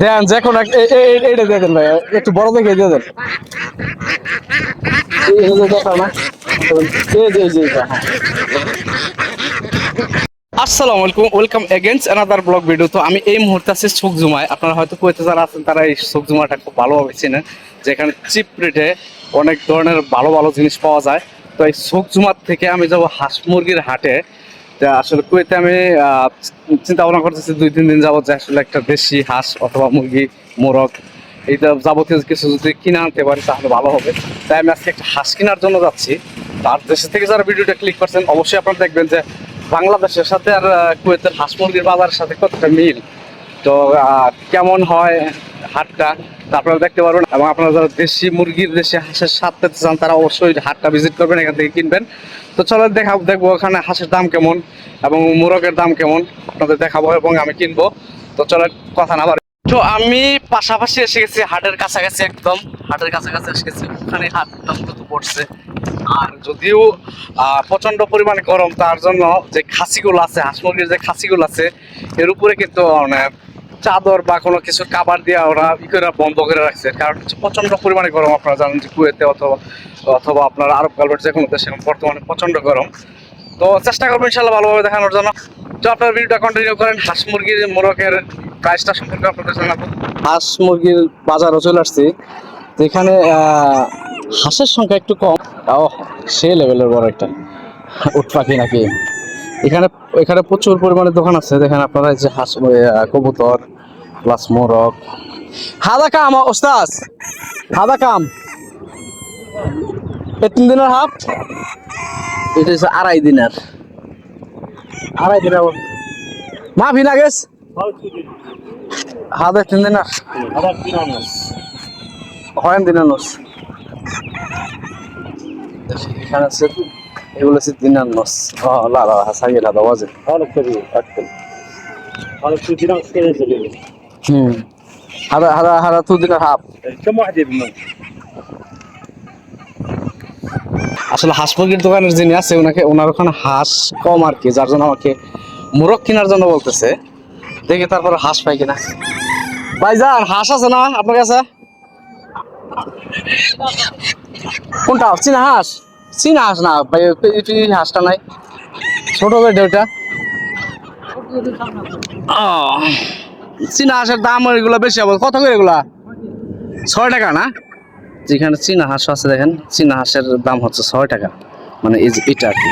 দেন যে কোনো এইটা দিয়ে দেন ভাই, একটু বড় দেখে দিয়ে দেন। এই যে দেখাও না, এই যে এটা, হ্যাঁ। আসসালামু আলাইকুম, welcome against another blog video. তো আমি এই মুহূর্তে আছি সুকজুমায়। আপনারা হয়তো কুয়েতে যারা আছেন তারা এই সুকজুমাটা খুব ভালোভাবে চেনেন, যেখানে চিপ রেটে অনেক ধরনের ভালো ভালো জিনিস পাওয়া যায়। তো এই সুকজুমার থেকে আমি যাবো হাঁস মুরগির হাটে। তা আসলে কুয়েতে আমি চিন্তা ভাবনা করতেছি 2-3 দিন যাবত যে আসলে একটা দেশি হাঁস অথবা মুরগি, মোরগ, এইটা যাবতীয় কিছু যদি কিনে আনতে পারি তাহলে ভালো হবে। তাই আমি আজকে একটা হাঁস কেনার জন্য যাচ্ছি। তার দেশে থেকে যারা ভিডিওটা ক্লিক করছেন অবশ্যই আপনারা দেখবেন যে বাংলাদেশের সাথে আর কুয়েতের হাঁস মুরগির বাজারের সাথে কতটা মিল। তো কেমন হয় হাটটা তা আপনারা দেখতে পারবেন, এবং আপনারা যারা দেশি মুরগির, দেশি হাঁসের স্বাদ পেতে চান তারা অবশ্যই হাটটা ভিজিট করবেন, এখান থেকে কিনবেন। তো চলো দেখবো ওখানে হাঁসের দাম কেমন এবং মোরগের দাম কেমন আপনাদের দেখাবো এবং আমি কিনবো। তো চলো কথা না বাড়ি। তো আমি পাশাপাশি এসে গেছি হাটের কাছাকাছি, একদম হাটের কাছাকাছি এসে গেছি। ওখানে হাটটা মূলত পড়ছে। আর যদিও প্রচন্ড পরিমাণে গরম, তার জন্য যে খাসিগুলো আছে, হাঁস মুরগির যে খাসিগুলো আছে এর উপরে কিন্তু মানে চাদর বা কোনো কিছু কাবার দিয়ে ওরা করে বন্ধ করে রাখছে। কারণ হচ্ছে প্রচন্ড পরিমাণে গরম। আপনারা জানেন যে কুয়েতে অথবা অথবা আপনার আরব কালভার্ট যে কোনো দেশে বর্তমানে প্রচন্ড গরম। তো চেষ্টা করবো ইনশাল্লাহ ভালোভাবে দেখানোর জন্য। তো আপনার ভিডিওটা কন্টিনিউ করেন। হাঁস মুরগির মোরগের প্রাইসটা সম্পর্কে আপনাদের জানাবো। হাঁস মুরগির বাজারও চলে আসছি, তো এখানে হাঁসের সংখ্যা একটু কম, তাও সে লেভেলের বড় একটা উট পাখি নাকি। এখানে এখানে প্রচুর পরিমাণে দোকান আছে। দেখেন আপনারা যে হাঁস, কবুতর প্লাস মোরগ। হাদা কাম ওস্তাজ, হাদা কাম এ 3 দিনের হাফ, এটা হচ্ছে 2.5 দিনের, 2.5 দিনের মাফি না গেছ হাদা 3 দিনের হয় দিনের নোস। এখানে আছে এগুলো হচ্ছে দিনার নোস। لا لا هسجل هذا وزن هذا كبير أكل هذا شو دينار كذا سليم هذا 2 দিনার হাফ। كم واحد يبنون؟ আসলে হাঁস মুরগির দোকানের যিনি আছে ওনার ওখানে হাঁস কম আর কি, যার জন্য আমাকে মোরগ কেনার জন্য বলতেছে। দেখি তারপরে হাঁস পাই কিনা। ভাইজান হাঁস আছে না আপনার কাছে? কোনটা চীনা হাঁস? চীনা হাঁস না ভাই, হাঁসটা নাই, ছোট বেটে ওটা। চীনা হাঁসের দাম এগুলো বেশি হবে। কত করে এগুলা? 6 টাকা না? যেখানে চীনা হাঁস আছে দেখেন, চীনা হাঁসের দাম হচ্ছে 6 টাকা। মানে এই যে এটা আর কি,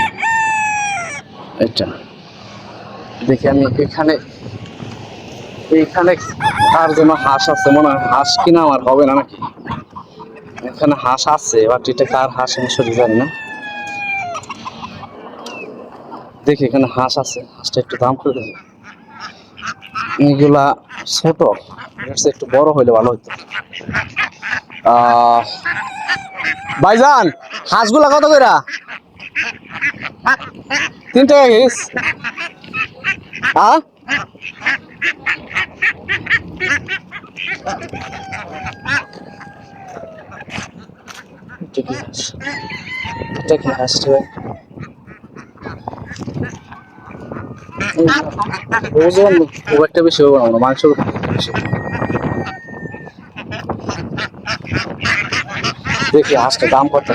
এটা দেখি আমি এখানে কার জন্য হাঁস আছে, মনে হয় হাঁস কিনা আমার হবে না নাকি। এখানে হাঁস আছে, বাট এটা কার হাঁস আমি সঠিক জানি না। দেখি এখানে হাঁস আছে, হাঁসটা একটু দাম করে দেবে। এগুলা ছোট, একটু বড় হইলে ভালো হইতো। ভাইজান হাঁসগুলা কত করে? 3 টাকা কেস। এটা কি হাঁস? ওজন খুব একটা বেশি হবে না, মাংস বেশি। দেখি হাঁসটা দাম কত।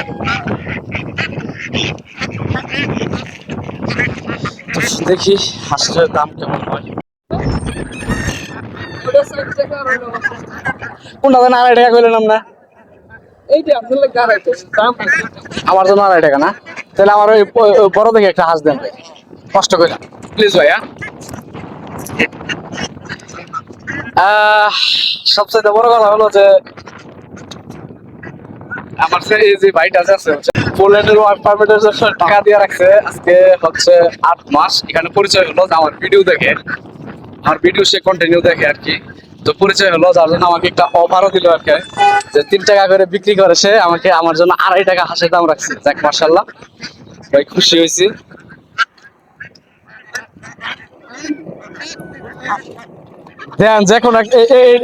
দেখি হাঁসটার দাম কেমন হয়। কোনটা দেন? 2.5 টাকা কইলেন না? আমার জন্য 2.5 টাকা না? তাহলে আমার ওই বড় দেখে একটা হাঁস দেন ভাই, কষ্ট করে প্লিজ ভাই। সবচেয়ে বড় কথা হলো যে আমার এই যে ভাইটা আছে পোল্যান্ডের ওয়ার্ক পারমিটের টাকা দিয়ে রাখছে। আজকে হচ্ছে 8 মাস। এখানে পরিচয় হলো যে আমার ভিডিও দেখে, আমার ভিডিও সে কন্টিনিউ দেখে আর কি। তো পরিচয় হলো, যার জন্য আমাকে একটা অফারও দিল আর কি, যে 3 টাকা করে বিক্রি করে সে আমাকে, আমার জন্য 2.5 টাকা হাঁসের দাম রাখছে। যাক মাশাআল্লাহ ভাই, খুশি হয়েছি। দেন যে কোনো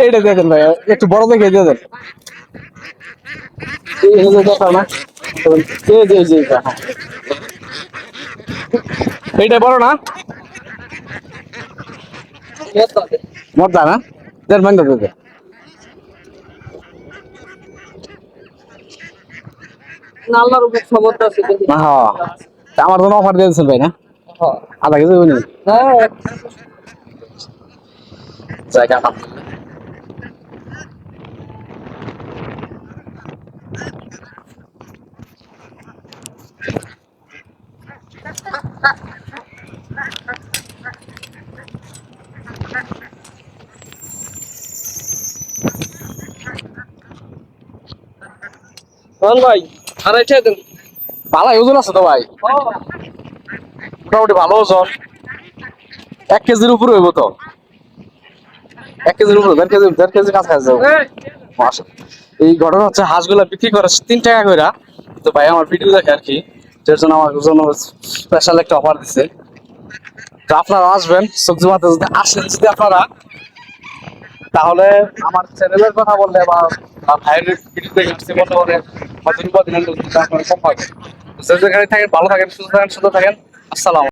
এইটা দিয়ে দেন ভাই, একটু বড় দেখে দিয়ে দেন। এই যে দেখাও না, এই যে এইটা বড় না? মজা না দেড় মাইন্ড দেবে আল্লাহর উপর ক্ষমতা আছে দেখি। হ্যাঁ তা আমার জন্য অফার দিয়েছিল ভাই না হ্যাঁ আধা কেজি হয়নি হ্যাঁ জায়গা বল ভাই আড়াইটা দেন। ভালো ওজন আছে তো ভাই মোটামুটি ভালো ওজন 1 কেজির উপরে হইব তো 1 কেজির উপরে 1.5 কেজি কাছাকাছি যাবো মাশা এই ঘটনা হচ্ছে হাঁসগুলা বিক্রি করে 3 টাকা করে তো ভাই আমার ভিডিও দেখে আর কি যার জন্য আমার জন্য স্পেশাল একটা অফার দিছে তো আপনারা আসবেন সবজি মাতে যদি আসেন যদি আপনারা তাহলে আমার চ্যানেলের কথা বললে বা ভাইয়ের ভিডিও দেখে আসতে বলতে পারে হয়তো আপনারা কম পাবেন তো যেখানে থাকেন ভালো থাকেন সুস্থ থাকেন আসসালাম